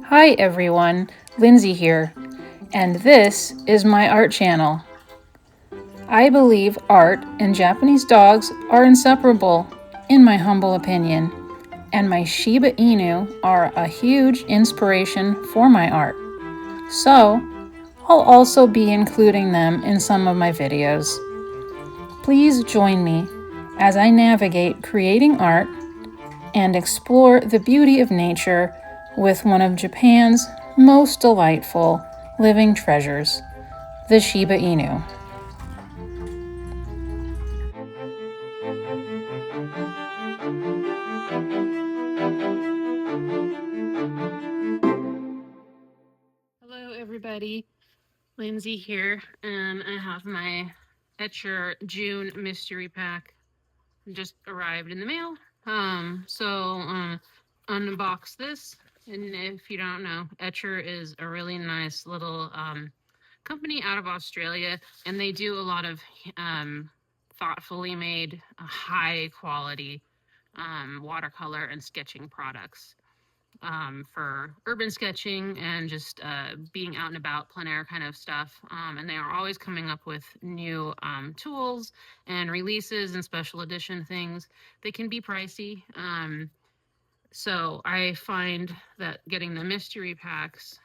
Hi everyone, Lindsay here, and this is my art channel. I believe art and Japanese dogs are inseparable, in my humble opinion, and my Shiba Inu are a huge inspiration for my art. So, I'll also be including them in some of my videos. Please join me as I navigate creating art and explore the beauty of nature with one of Japan's most delightful living treasures, the Shiba Inu. Hello everybody, Lindsay here, and I have my Etchr June mystery pack just arrived in the mail. Unbox this. And if you don't know, Etchr is a really nice little company out of Australia, and they do a lot of thoughtfully made, high quality watercolor and sketching products for urban sketching and just being out and about, plein air kind of stuff. And they are always coming up with new tools and releases and special edition things. They can be pricey. So I find that getting the mystery packs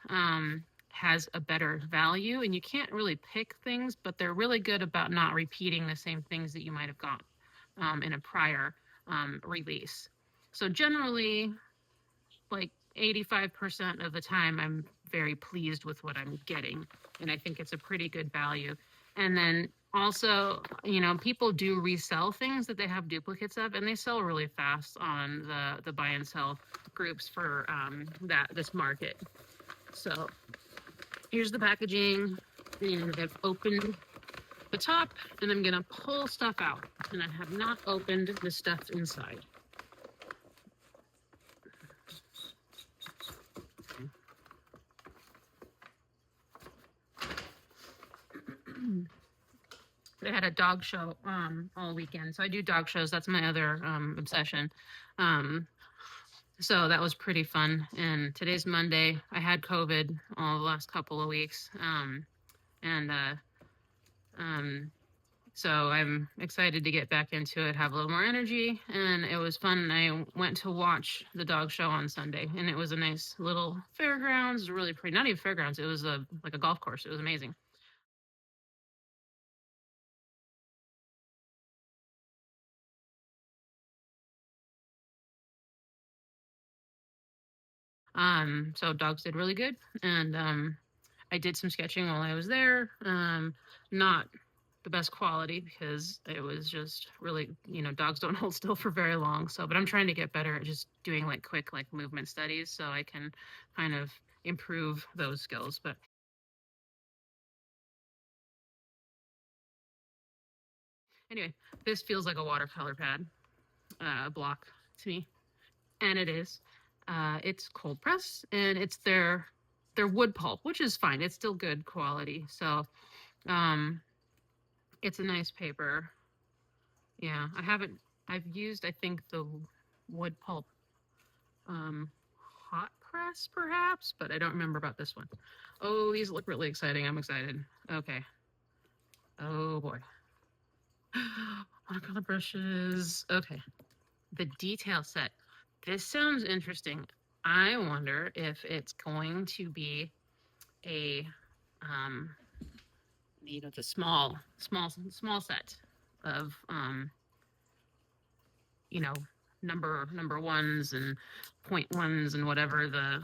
has a better value, and you can't really pick things, but they're really good about not repeating the same things that you might have got in a prior release. So generally, like 85% of the time, I'm very pleased with what I'm getting, and I think it's a pretty good value. And then also, people do resell things that they have duplicates of, and they sell really fast on the buy and sell groups for this market. So here's the packaging, and I've opened the top, and I'm gonna pull stuff out, and I have not opened the stuff inside. They had a dog show all weekend, so I do dog shows. That's my other obsession. Um, so that was pretty fun. And today's Monday. I had COVID all the last couple of weeks, and um, so I'm excited to get back into it, have a little more energy, and it was fun. I went to watch the dog show on Sunday, and it was a nice little fairgrounds. It was really pretty. Not even fairgrounds. It was like a golf course. It was amazing. So dogs did really good, and I did some sketching while I was there. Not the best quality because it was just really, dogs don't hold still for very long. So, but I'm trying to get better at just doing like quick, like movement studies so I can kind of improve those skills. But anyway, this feels like a watercolor pad block to me, and it is. It's cold press, and it's their wood pulp, which is fine. It's still good quality. So, um, it's a nice paper. Yeah, I've used, I think, the wood pulp um, hot press perhaps, but I don't remember about this one. Oh, these look really exciting. I'm excited. Okay. Oh boy. Watercolor brushes. Okay. The detail set. This sounds interesting. I wonder if it's going to be a, um, the small set of, you know, number ones and point ones and whatever the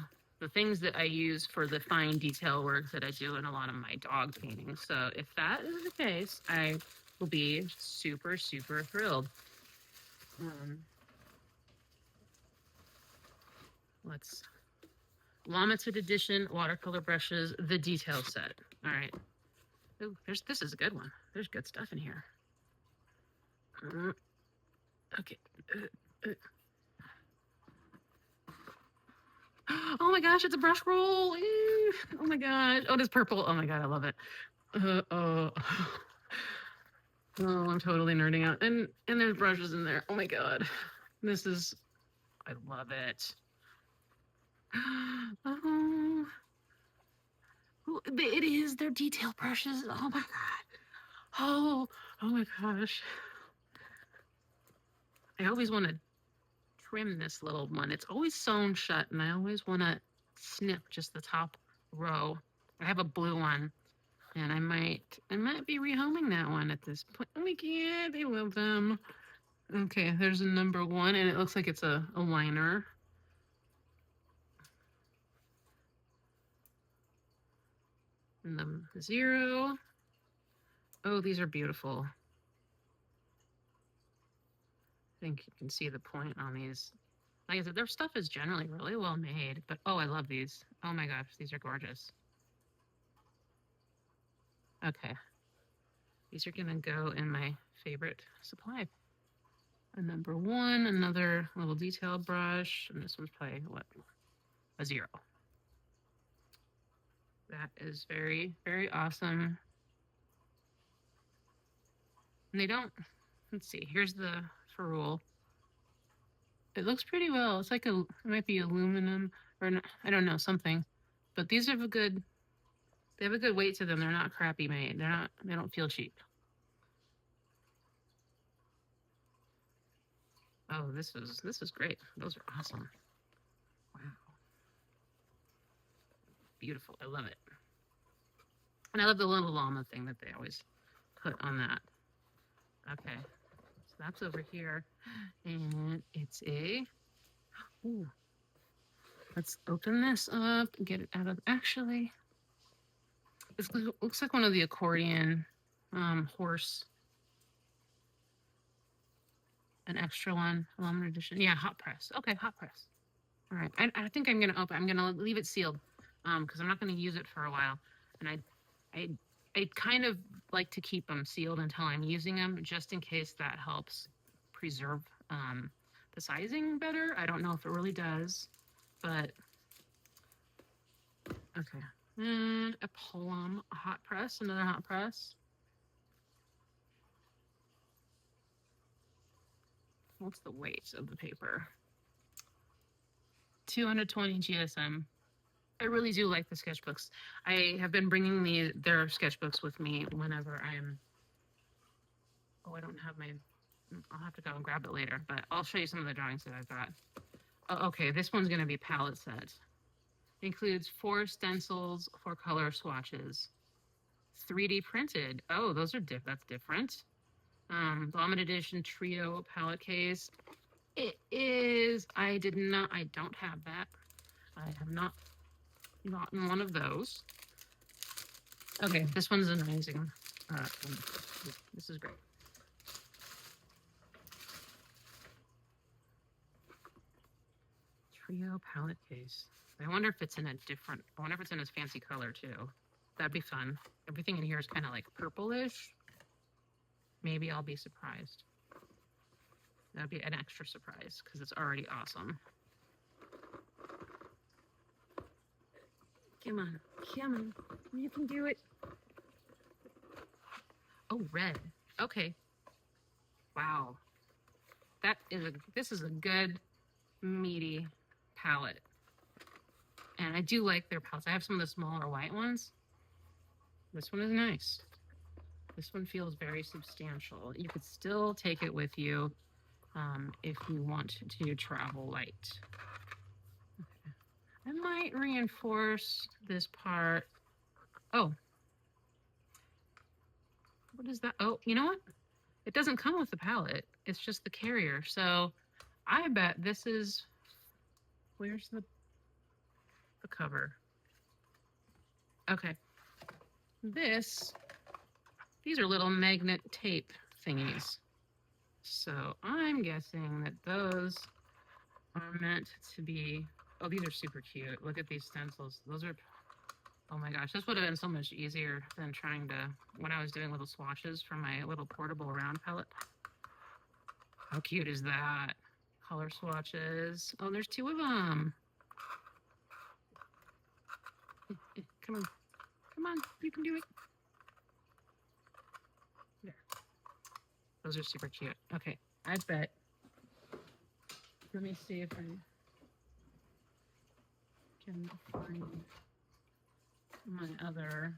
things that I use for the fine detail work that I do in a lot of my dog paintings. So if that is the case, I will be super, super thrilled. Um, let's Limited edition watercolor brushes, the detail set. All right. Ooh, this is a good one. There's good stuff in here. Okay. Oh my gosh, it's a brush roll. Ew. Oh my gosh. Oh, it is purple. Oh my god, I love it. Oh. Oh, I'm totally nerding out. And there's brushes in there. Oh my god. This is I love it. Oh, it is. They're detail brushes. Oh my god. Oh, oh my gosh. I always want to trim this little one. It's always sewn shut, and I always want to snip just the top row. I have a blue one, and I might be rehoming that one at this point. Oh my god, I love them. Okay, there's a number one, and it looks like it's a liner. And the zero. Oh, these are beautiful. I think you can see the point on these. Like I said, their stuff is generally really well made, but oh, I love these. Oh my gosh, these are gorgeous. Okay, these are gonna go in my favorite supply. A number one, another little detail brush, and this one's probably what, a zero. That is very, very awesome. And they don't, let's see, here's the ferrule. It looks pretty well. It's like it might be aluminum or I don't know, something. But these have a good, they have a good weight to them. They're not crappy made. They don't feel cheap. Oh, this is great. Those are awesome. Wow. Beautiful. I love it. And I love the little llama thing that they always put on that. Okay. So that's over here. And it's ooh, let's open this up and get it out of, actually, it looks like one of the accordion horse, an extra one, aluminum edition. Yeah, hot press. Okay, hot press. All right. I think I'm gonna open. I'm gonna leave it sealed, because I'm not gonna use it for a while, and I, I kind of like to keep them sealed until I'm using them, just in case that helps preserve the sizing better. I don't know if it really does, but okay. And a plum hot press, another hot press. What's the weight of the paper? 220 GSM. I really do like the sketchbooks. I have been bringing their sketchbooks with me whenever I'm. Oh, I don't have my. I'll have to go and grab it later, but I'll show you some of the drawings that I've got. Oh, okay, this one's going to be palette set. It includes 4 stencils, 4 color swatches, 3D printed. Oh, those are that's different. Limited edition trio palette case. It is. I don't have that. I have not gotten one of those. Okay, this one's amazing. This is great. Trio palette case. I wonder if it's in a different, I wonder if it's in a fancy color too. That'd be fun. Everything in here is kind of like purplish. Maybe I'll be surprised. That'd be an extra surprise because it's already awesome. Come on, come on. You can do it. Oh, red. Okay. Wow. This is a good, meaty palette. And I do like their palettes. I have some of the smaller white ones. This one is nice. This one feels very substantial. You could still take it with you if you want to travel light. Okay. I might reinforce this part. Oh. What is that? Oh, you know what? It doesn't come with the palette. It's just the carrier. So I bet this is, where's the cover? Okay. These are little magnet tape thingies. So I'm guessing that those are meant to be, oh, these are super cute. Look at these stencils. Those are, oh my gosh, this would have been so much easier than trying to, when I was doing little swatches for my little portable round palette. How cute is that? Color swatches. Oh, there's 2 of them. Come on. Come on, you can do it. There. Those are super cute. Okay, I bet. Let me see if I. can find my other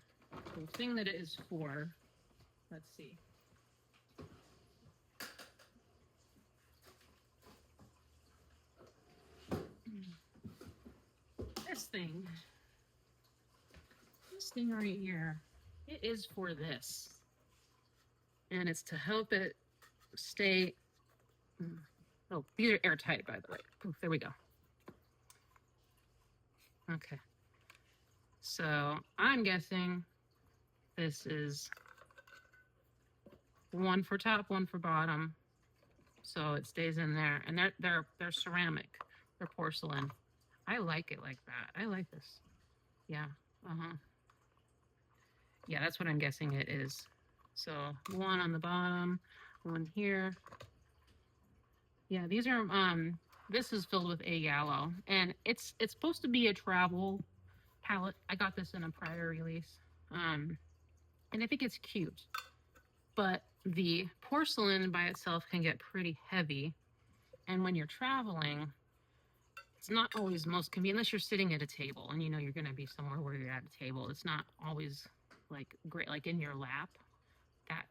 thing that it is for. Let's see. This thing right here, it is for this. And it's to help it stay, oh, these are airtight, by the way. Oh, there we go. Okay. So I'm guessing this is one for top, one for bottom. So it stays in there. And they're ceramic. They're porcelain. I like it like that. I like this. Yeah. Yeah, that's what I'm guessing it is. So one on the bottom, one here. Yeah, these are this is filled with yellow, and it's supposed to be a travel palette. I got this in a prior release. And I think it's cute. But the porcelain by itself can get pretty heavy. And when you're traveling, it's not always most convenient unless you're sitting at a table and you know you're going to be somewhere where you're at a table. It's not always like great, like in your lap. That,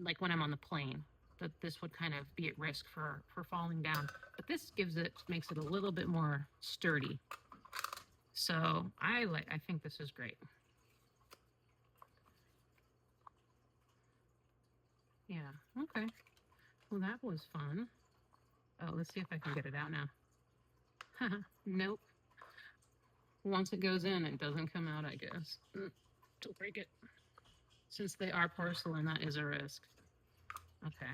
like when I'm on the plane, that this would kind of be at risk for falling down. But this makes it a little bit more sturdy. So I think this is great. Yeah, okay. Well, that was fun. Oh, let's see if I can get it out now. Nope. Once it goes in, it doesn't come out, I guess. Don't break it. Since they are porcelain, that is a risk. Okay.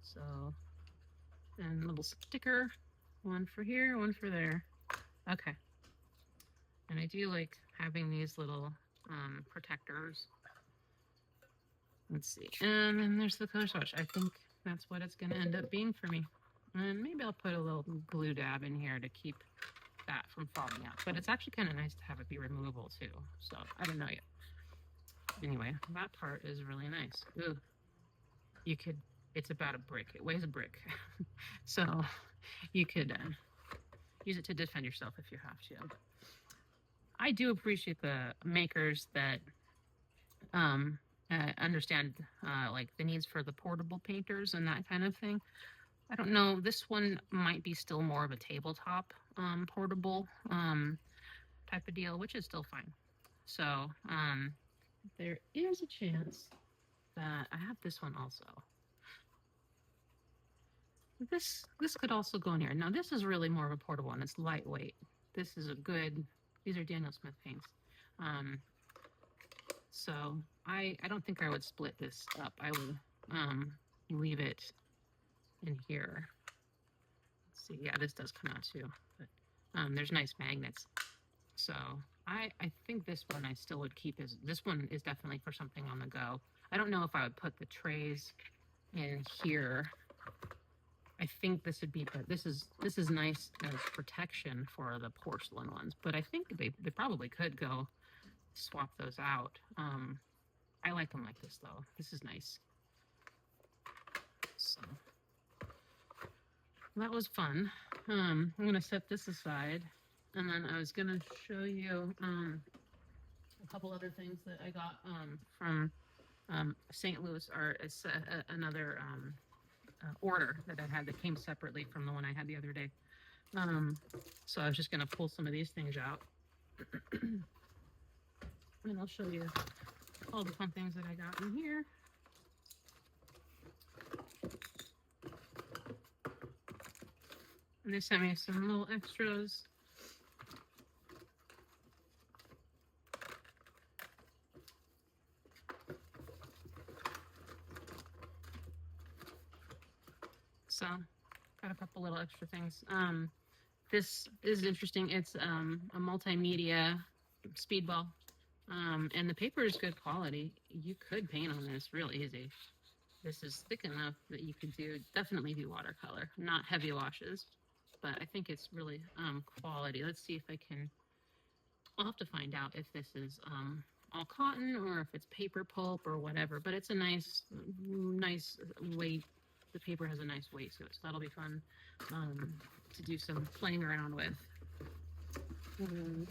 So, and a little sticker. One for here, one for there. Okay. And I do like having these little protectors. Let's see. And then there's the color swatch. I think that's what it's going to end up being for me. And maybe I'll put a little glue dab in here to keep that from falling out. But it's actually kind of nice to have it be removable too. So I don't know yet. Anyway, that part is really nice. Ooh. It's about a brick. It weighs a brick. So you could use it to defend yourself if you have to. I do appreciate the makers that understand like the needs for the portable painters and that kind of thing. I don't know, this one might be still more of a tabletop portable type of deal, which is still fine. So there is a chance that I have this one also. This could also go in here. Now this is really more of a portable one. It's lightweight. This is these are Daniel Smith paints. So I don't think I would split this up. I would leave it in here. Let's see, yeah, this does come out too. But there's nice magnets. So I think this one I still would keep. This one is definitely for something on the go. I don't know if I would put the trays in here. I think this would be, but this is nice as protection for the porcelain ones. But I think they probably could go swap those out. I like them like this though. This is nice. So that was fun. I'm gonna set this aside, and then I was gonna show you a couple other things that I got from St. Louis Art. It's another order that I had that came separately from the one I had the other day. So I was just gonna pull some of these things out. And I'll show you all the fun things that I got in here. And they sent me some little extras. So, got a couple little extra things. This is interesting. It's a multimedia speedball. And the paper is good quality. You could paint on this real easy. This is thick enough that you could definitely do watercolor, not heavy washes, but I think it's really quality. Let's see if I'll have to find out if this is all cotton or if it's paper pulp or whatever, but it's a nice weight. The paper has a nice weight to it, so that'll be fun to do some playing around with. And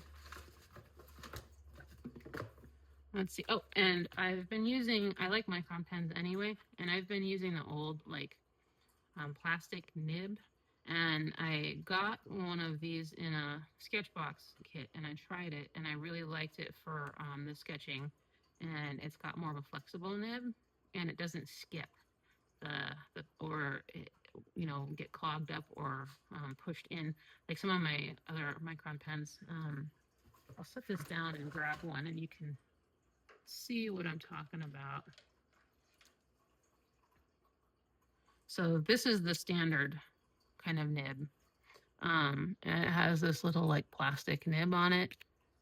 let's see. Oh, and I've been using, I like micron pens anyway, and I've been using the old like plastic nib. And I got one of these in a Sketchbox kit, and I tried it, and I really liked it for the sketching. And it's got more of a flexible nib, and it doesn't skip the or it, get clogged up or pushed in like some of my other micron pens. I'll set this down and grab one, and you can see what I'm talking about. So this is the standard kind of nib. And it has this little like plastic nib on it,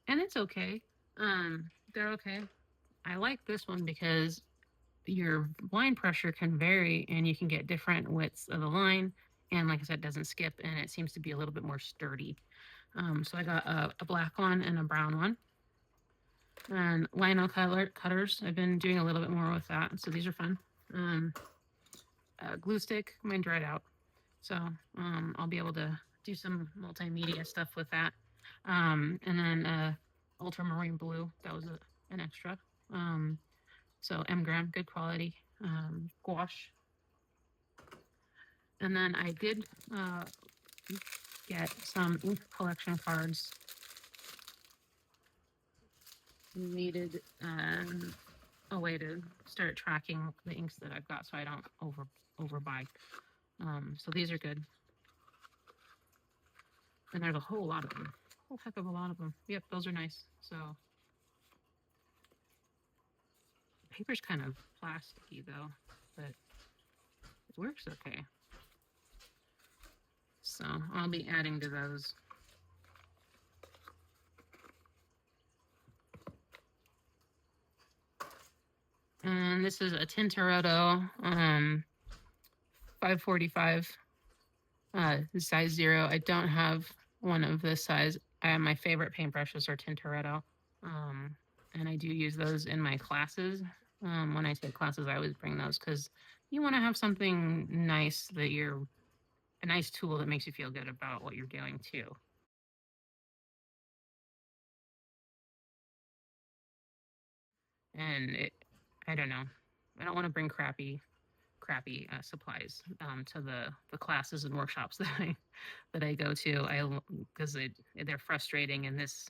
and it's okay. They're okay. I like this one because your line pressure can vary, and you can get different widths of the line. And like I said, it doesn't skip, and it seems to be a little bit more sturdy. So I got a black one and a brown one. And lino cutters, I've been doing a little bit more with that. So these are fun. Glue stick, mine dried out. So I'll be able to do some multimedia stuff with that. And then ultramarine blue, that was an extra. So M-gram, good quality. Gouache. And then I did get some ink collection cards. Needed a way to start tracking the inks that I've got so I don't overbuy. So these are good. And there's a whole lot of them. A whole heck of a lot of them. Yep, those are nice. So the paper's kind of plasticky though, but it works okay. So I'll be adding to those. And this is a Tintoretto 545 size 0. I don't have one of this size. My favorite paintbrushes are Tintoretto. And I do use those in my classes. When I take classes, I always bring those because you want to have something nice a nice tool that makes you feel good about what you're doing too. And I don't know. I don't want to bring crappy supplies to the classes and workshops that I go to. Because they're frustrating, and these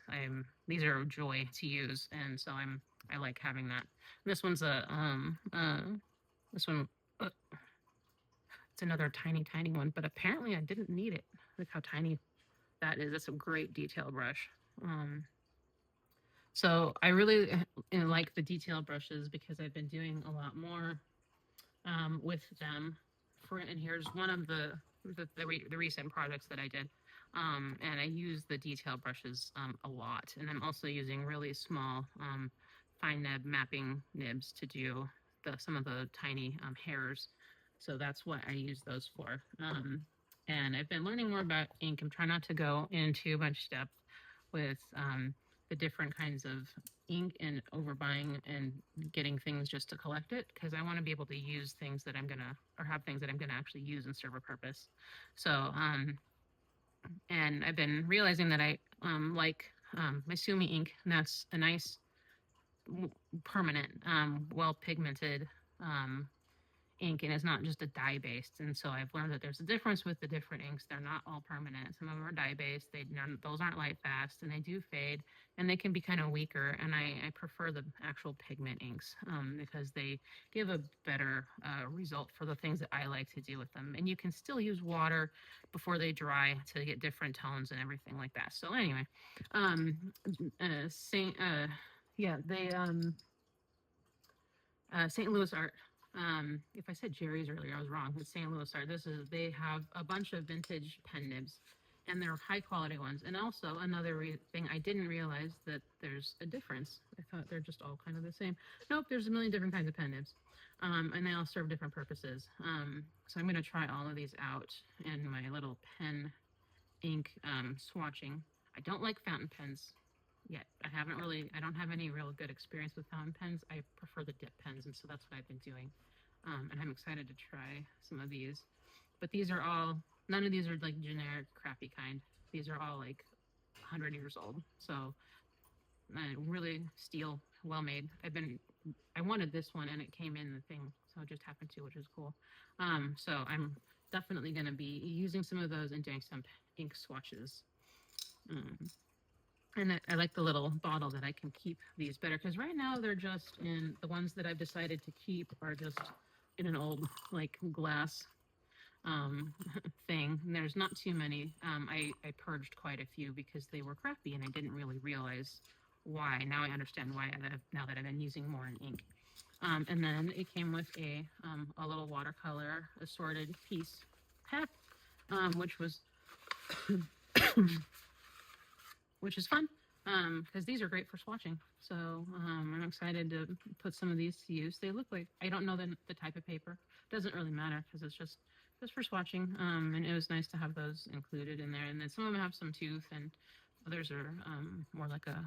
are a joy to use, and so I like having that. This one's this one. It's another tiny one, but apparently I didn't need it. Look how tiny that is. That's a great detail brush. So I really like the detail brushes because I've been doing a lot more with them. And here's one of the recent projects that I did. And I use the detail brushes a lot. And I'm also using really small fine nib mapping nibs to do some of the tiny hairs. So that's what I use those for. And I've been learning more about ink. I'm trying not to go into much depth with the different kinds of ink and overbuying and getting things just to collect it, because I want to be able to use things that have things that I'm gonna actually use and serve a purpose. So and I've been realizing that I like my Sumi ink, and that's a nice permanent well pigmented ink, and it's not just a dye based. And so I've learned that there's a difference with the different inks. They're not all permanent. Some of them are dye based. Those aren't light fast, and they do fade, and they can be kind of weaker. And I prefer the actual pigment inks because they give a better result for the things that I like to do with them. And you can still use water before they dry to get different tones and everything like that. So anyway, St. Louis Art. If I said Jerry's earlier, I was wrong. It's St. Louis Art. They have a bunch of vintage pen nibs, and they're high quality ones. And also another thing, I didn't realize that there's a difference. I thought they're just all kind of the same. Nope, there's a million different kinds of pen nibs, and they all serve different purposes. So I'm going to try all of these out in my little pen ink swatching. I don't like fountain pens yet. I don't have any real good experience with fountain pens. I prefer the dip pens, and so that's what I've been doing. And I'm excited to try some of these. But none of these are like generic crappy kind. These are all like 100 years old. So really steel, well made. I wanted this one and it came in the thing, so it just happened to, which is cool. So I'm definitely going to be using some of those and doing some ink swatches. Um, and I like the little bottle that I can keep these better, because right now they're just in, the ones that I've decided to keep are just in an old like glass um, thing. And there's not too many. I purged quite a few because they were crappy and I didn't really realize why. Now I understand why, now that I've been using more in ink. And then it came with a little watercolor assorted piece pack, which was which is fun because these are great for swatching. So I'm excited to put some of these to use. They look like, I don't know the type of paper. Doesn't really matter because it's just for swatching. And it was nice to have those included in there. And then some of them have some tooth, and others are more like a,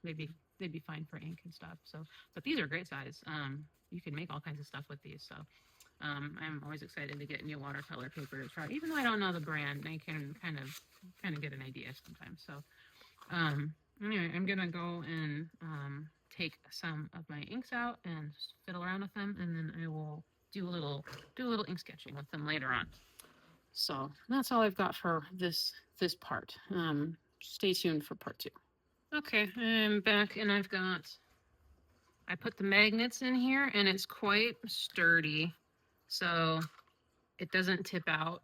they'd be fine for ink and stuff. So, but these are great size. You can make all kinds of stuff with these. So I'm always excited to get new watercolor paper to try. Even though I don't know the brand, I can kind of get an idea sometimes. So anyway, I'm gonna go and take some of my inks out and fiddle around with them, and then I will do a little ink sketching with them later on. So that's all I've got for this part. Stay tuned for part 2. Okay, I'm back, and I put the magnets in here, and it's quite sturdy, so it doesn't tip out.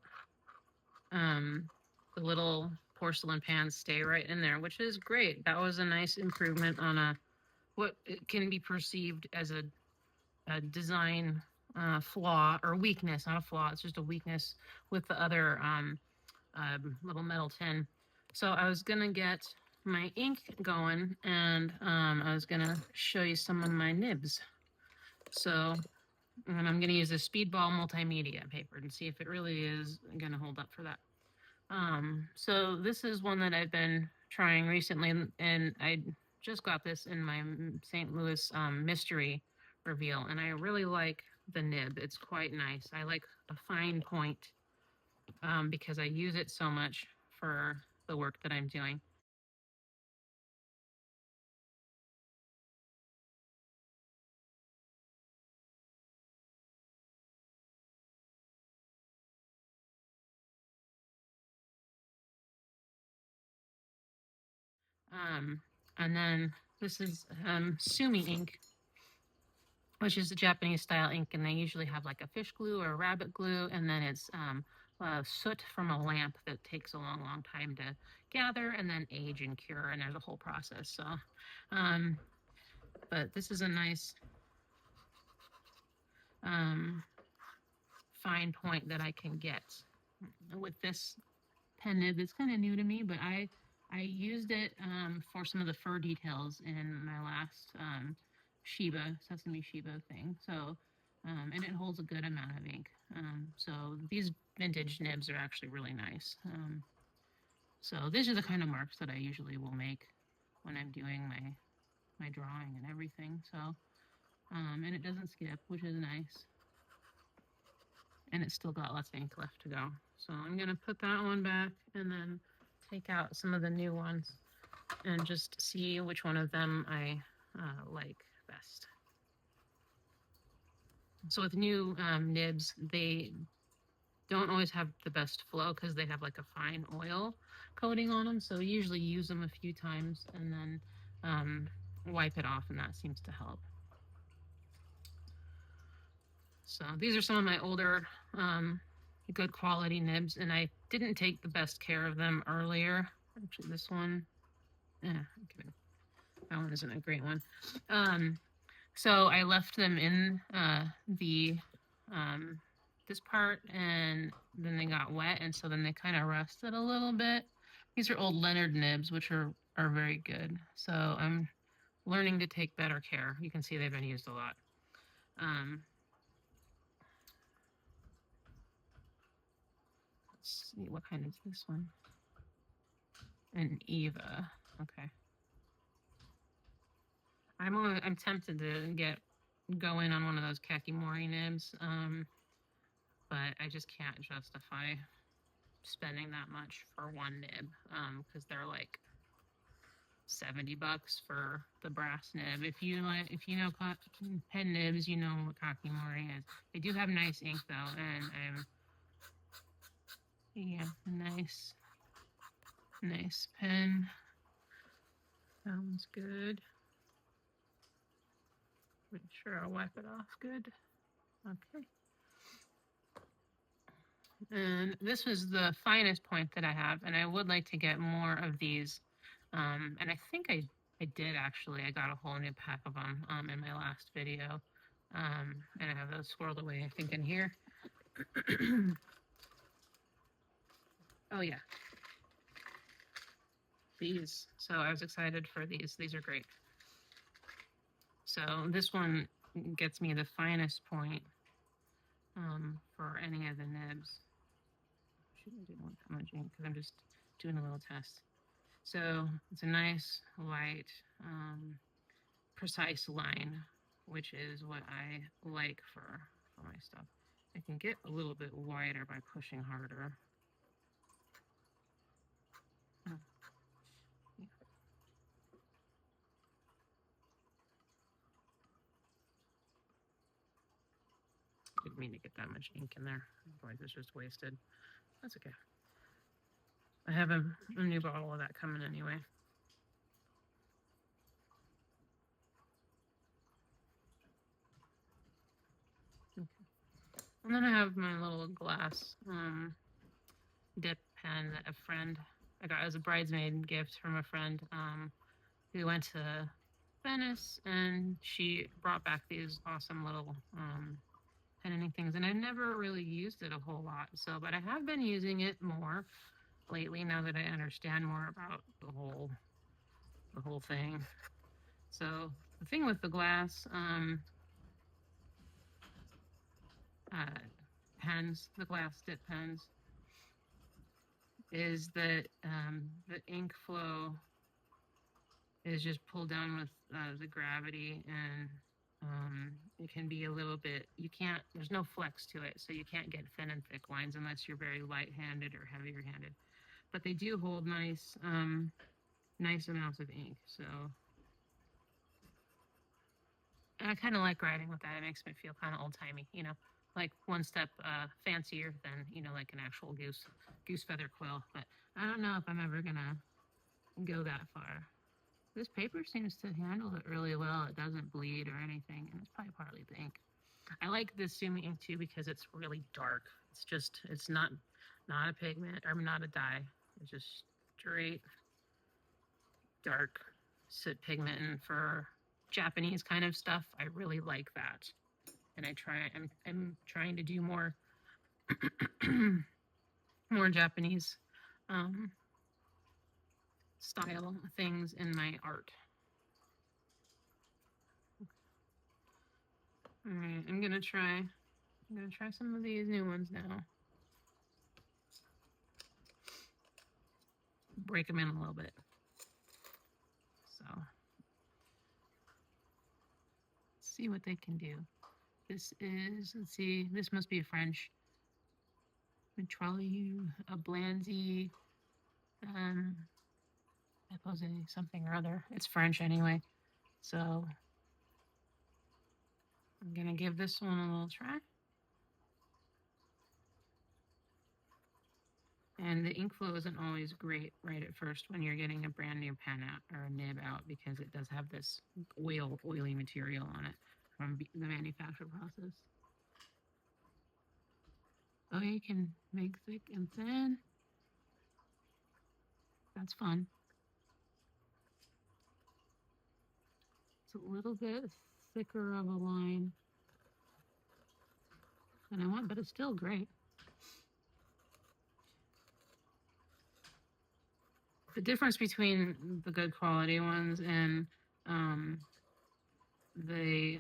The little porcelain pans stay right in there, which is great. That was a nice improvement on what can be perceived as a design flaw or weakness, not a flaw. It's just a weakness with the other little metal tin. So I was gonna get my ink going, and I was gonna show you some of my nibs. So, and I'm gonna use a Speedball multimedia paper and see if it really is gonna hold up for that. So this is one that I've been trying recently, and I just got this in my St. Louis mystery reveal, and I really like the nib. It's quite nice. I like a fine point because I use it so much for the work that I'm doing. And then this is Sumi ink, which is a Japanese style ink, and they usually have like a fish glue or a rabbit glue, and then it's soot from a lamp that takes a long time to gather and then age and cure, and there's a whole process. So, but this is a nice fine point that I can get with this pen nib. It's kind of new to me, but I used it for some of the fur details in my last Sesame Shiba thing. So, and it holds a good amount of ink. So these vintage nibs are actually really nice. So these are the kind of marks that I usually will make when I'm doing my drawing and everything. So, and it doesn't skip, which is nice. And it's still got lots of ink left to go. So I'm gonna put that one back and then take out some of the new ones and just see which one of them I like best. So with new nibs, they don't always have the best flow because they have like a fine oil coating on them. So usually use them a few times and then wipe it off, and that seems to help. So these are some of my older good quality nibs, and I didn't take the best care of them earlier. Actually, this one, okay, that one isn't a great one. So I left them in the this part, and then they got wet, and so then they kind of rusted a little bit. These are old Leonard nibs, which are very good. So I'm learning to take better care. You can see they've been used a lot. Let's see, what kind is this one? An Eva. Okay. I'm tempted to go in on one of those Kakimori nibs, but I just can't justify spending that much for one nib because they're like $70 for the brass nib. If you know pen nibs, you know what Kakimori is. They do have nice ink though, and yeah, nice pen. Sounds good. Make sure I'll wipe it off good. Okay. And this was the finest point that I have, and I would like to get more of these. And I think I did actually. I got a whole new pack of them in my last video. And I have those swirled away, I think, in here. Oh, yeah. These. So I was excited for these. These are great. So this one gets me the finest point for any of the nibs. I didn't want that much ink because I'm just doing a little test. So it's a nice, light, precise line, which is what I like for my stuff. I can get a little bit wider by pushing harder. Oh. Yeah. Didn't mean to get that much ink in there. Otherwise, it's just wasted. That's okay. I have a new bottle of that coming anyway. Okay. And then I have my little glass dip pen that a friend I got as a bridesmaid gift from a friend who went to Venice, and she brought back these awesome little penning things, and I never really used it a whole lot. So, but I have been using it more lately now that I understand more about the whole thing. So the thing with the glass pens, the glass dip pens, is that the ink flow is just pulled down with the gravity, and it can be a little bit, there's no flex to it, so you can't get thin and thick lines unless you're very light-handed or heavier-handed. But they do hold nice amounts of ink, so. And I kind of like writing with that. It makes me feel kind of old-timey, you know, like one step fancier than, you know, like an actual goose feather quill. But I don't know if I'm ever gonna go that far. This paper seems to handle it really well. It doesn't bleed or anything, and it's probably partly the ink. I like this Sumi ink too because it's really dark. It's not a pigment, or not a dye. It's just straight dark soot pigment, and for Japanese kind of stuff, I really like that. And I'm trying to do more more Japanese style things in my art. All right, I'm gonna try some of these new ones now. Break them in a little bit. So let's see what they can do. This is, let's see, this must be French. Metrolu, a Blanzy, something or other. It's French anyway. So I'm gonna give this one a little try. And the ink flow isn't always great right at first when you're getting a brand new pen out or a nib out, because it does have this oily material on it from the manufacture process. Oh, you can make thick and thin. That's fun. It's a little bit thicker of a line than I want, but it's still great. The difference between the good quality ones and the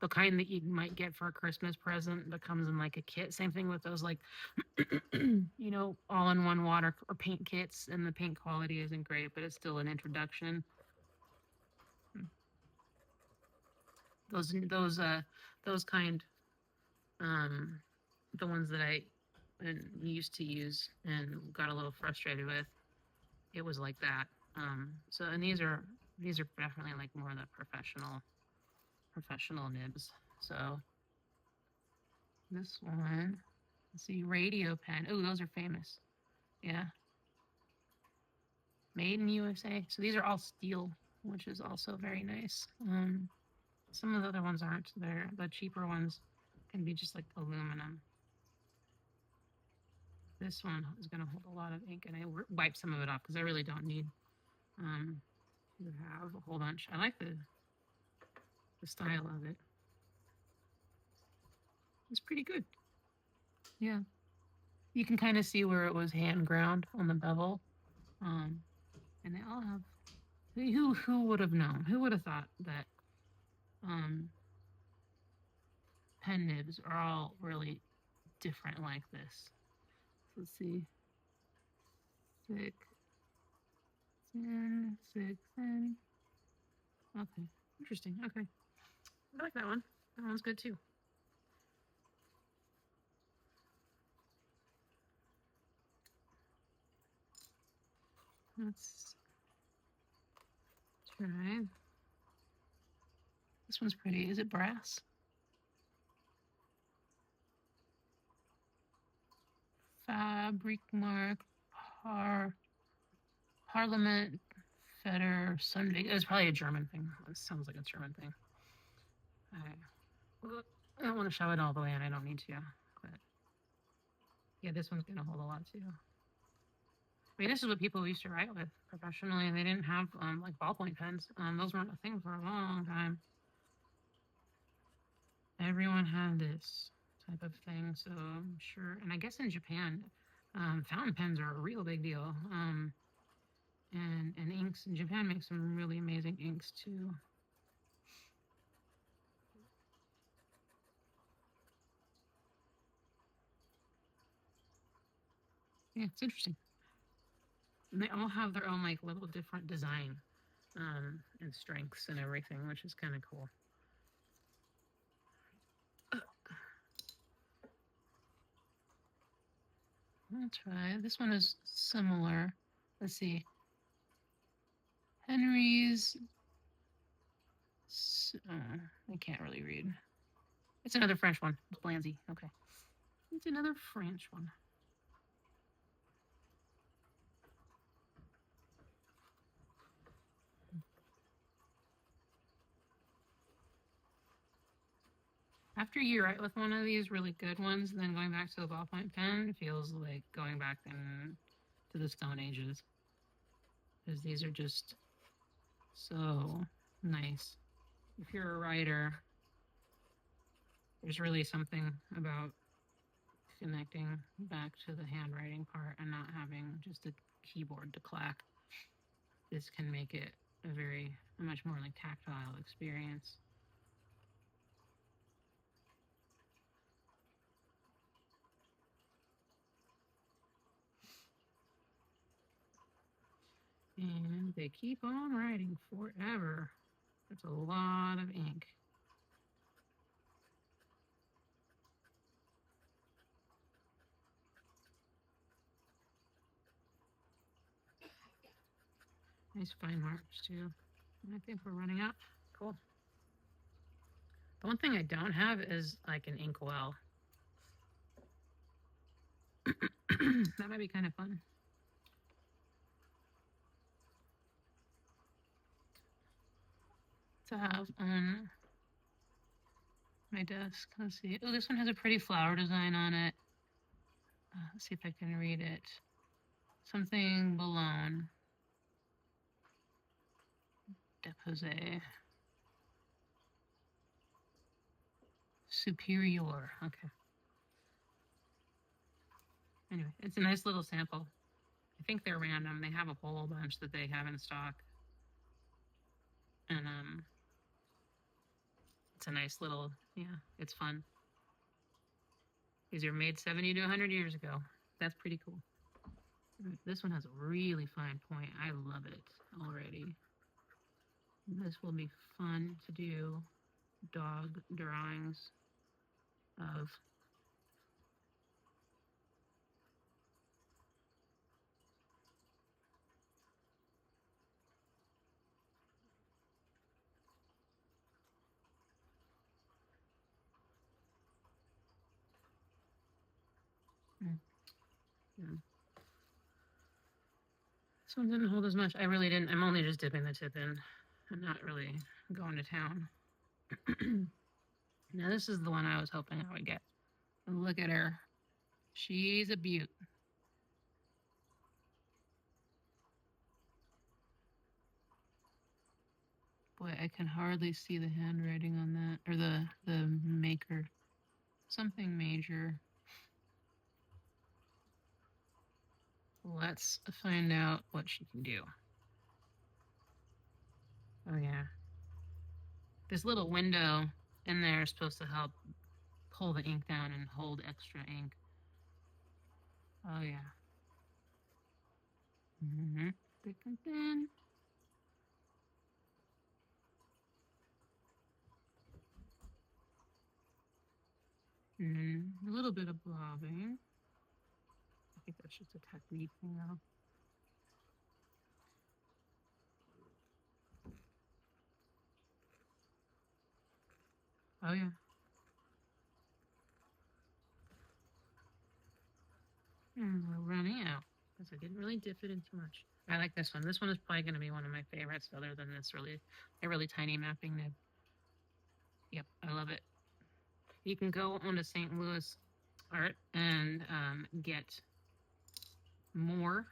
kind that you might get for a Christmas present that comes in like a kit. Same thing with those, like, you know, all-in-one water or paint kits, and the paint quality isn't great, but it's still an introduction. Those kind, the ones that I used to use and got a little frustrated with, it was like that. So and these are definitely like more of the professional nibs. So this one, let's see, radio pen. Oh, those are famous. Yeah, made in USA. So these are all steel, which is also very nice. Some of the other ones aren't. They're the cheaper ones can be just like aluminum. This one is going to hold a lot of ink, and I wipe some of it off because I really don't need to have a whole bunch. I like the style of it. It's pretty good. Yeah. You can kind of see where it was hand ground on the bevel. And they all have who would have known? Who would have thought that um, pen nibs are all really different like this? So let's see. Thick, thin, thick, thin. Okay. Interesting. Okay. I like that one. That one's good too. Let's try. This one's pretty. Is it brass? Fabric mark Parliament Feder Sunday. It's probably a German thing. It sounds like a German thing. I don't want to shove it all the way in. I don't need to. But yeah, this one's gonna hold a lot too. I mean, this is what people used to write with professionally, and they didn't have like ballpoint pens. Those weren't a thing for a long time. Everyone had this type of thing, so I'm sure. And I guess in Japan, fountain pens are a real big deal. And inks in Japan make some really amazing inks too. Yeah, it's interesting. And they all have their own like little different design and strengths and everything, which is kind of cool. I'll try. This one is similar. Let's see. Henry's. I can't really read. It's another French one. It's Blanzy. Okay. It's another French one. After you write with one of these really good ones, then going back to the ballpoint pen feels like going back to the Stone Ages. Because these are just so nice. If you're a writer, there's really something about connecting back to the handwriting part and not having just a keyboard to clack. This can make it a much more like tactile experience. And they keep on writing forever. That's a lot of ink. Nice fine marks too. I think we're running out. Cool. The one thing I don't have is like an inkwell. That might be kind of fun. To have on my desk. Let's see. Oh, this one has a pretty flower design on it. Let's see if I can read it. Something Boulogne. Deposé. Superior. Okay. Anyway, it's a nice little sample. I think they're random. They have a whole bunch that they have in stock. And it's a nice little, yeah, it's fun. These are made 70 to 100 years ago. That's pretty cool. This one has a really fine point. I love it already. This will be fun to do dog drawings of. Yeah. This one didn't hold as much. I really didn't. I'm only just dipping the tip in. I'm not really going to town. Now this is the one I was hoping I would get. Look at her. She's a beaut. Boy, I can hardly see the handwriting on that, or the maker. Something major. Let's find out what she can do. Oh yeah. This little window in there is supposed to help pull the ink down and hold extra ink. Oh yeah. Mm-hmm. Thick and thin. A little bit of blobbing. I think that's just a technique thing though. Oh yeah. We're running out because I didn't really dip it in too much. I like this one. This one is probably going to be one of my favorites other than this a really tiny mapping nib. Yep, I love it. You can go onto St. Louis Art and get more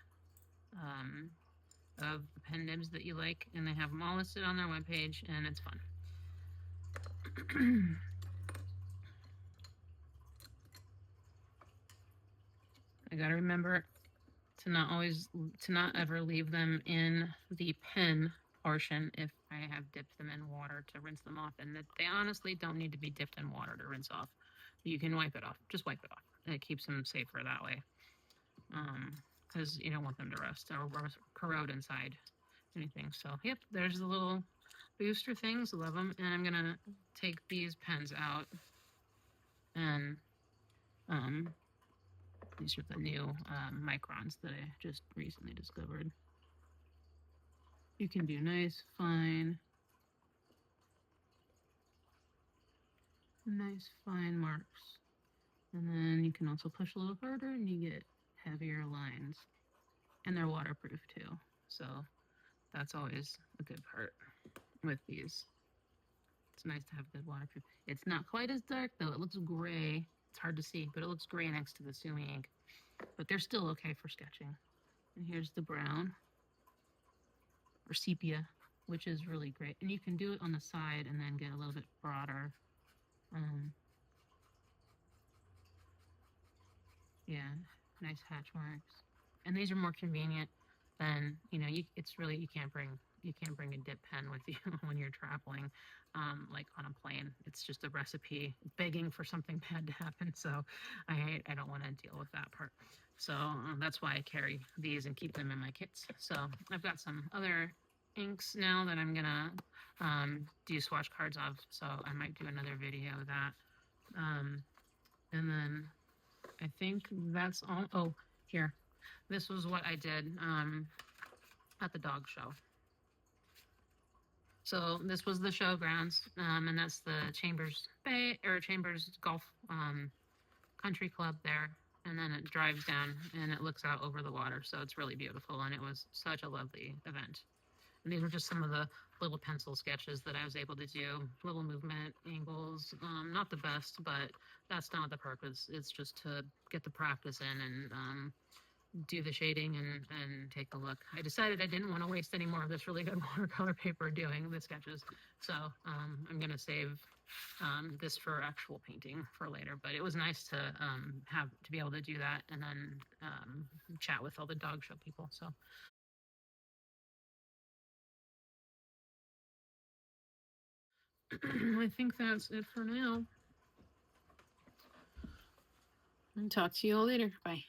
of the pen nibs that you like, and they have them all listed on their webpage, and it's fun. I gotta remember to not ever leave them in the pen portion if I have dipped them in water to rinse them off, and that they honestly don't need to be dipped in water to rinse off. You can wipe it off. Just wipe it off. It keeps them safer that way. Because you don't want them to rust or corrode inside anything. So, yep, there's the little booster things. Love them. And I'm going to take these pens out. And these are the new microns that I just recently discovered. You can do nice, fine marks. And then you can also push a little harder and you get heavier lines. And they're waterproof too. So that's always a good part with these. It's nice to have good waterproof. It's not quite as dark though. It looks gray. It's hard to see, but it looks gray next to the Sumi ink. But they're still okay for sketching. And here's the brown or sepia, which is really great. And you can do it on the side and then get a little bit broader. Yeah, nice hatch marks. And these are more convenient than, you know, it's really, you can't bring a dip pen with you when you're traveling, like on a plane. It's just a recipe begging for something bad to happen. So I don't want to deal with that part. So that's why I carry these and keep them in my kits. So I've got some other inks now that I'm gonna do swatch cards of. So I might do another video of that. And then I think that's all. Oh, here. This was what I did at the dog show. So this was the showgrounds, and that's the Chambers Bay or Chambers Golf Country Club there. And then it drives down and it looks out over the water. So it's really beautiful, and it was such a lovely event. And these were just some of the little pencil sketches that I was able to do. Little movement, angles, not the best, but that's not the purpose. It's just to get the practice in and do the shading and take a look. I decided I didn't want to waste any more of this really good watercolor paper doing the sketches. So I'm going to save this for actual painting for later. But it was nice to be able to do that and then chat with all the dog show people. So. I think that's it for now. And talk to you all later. Bye.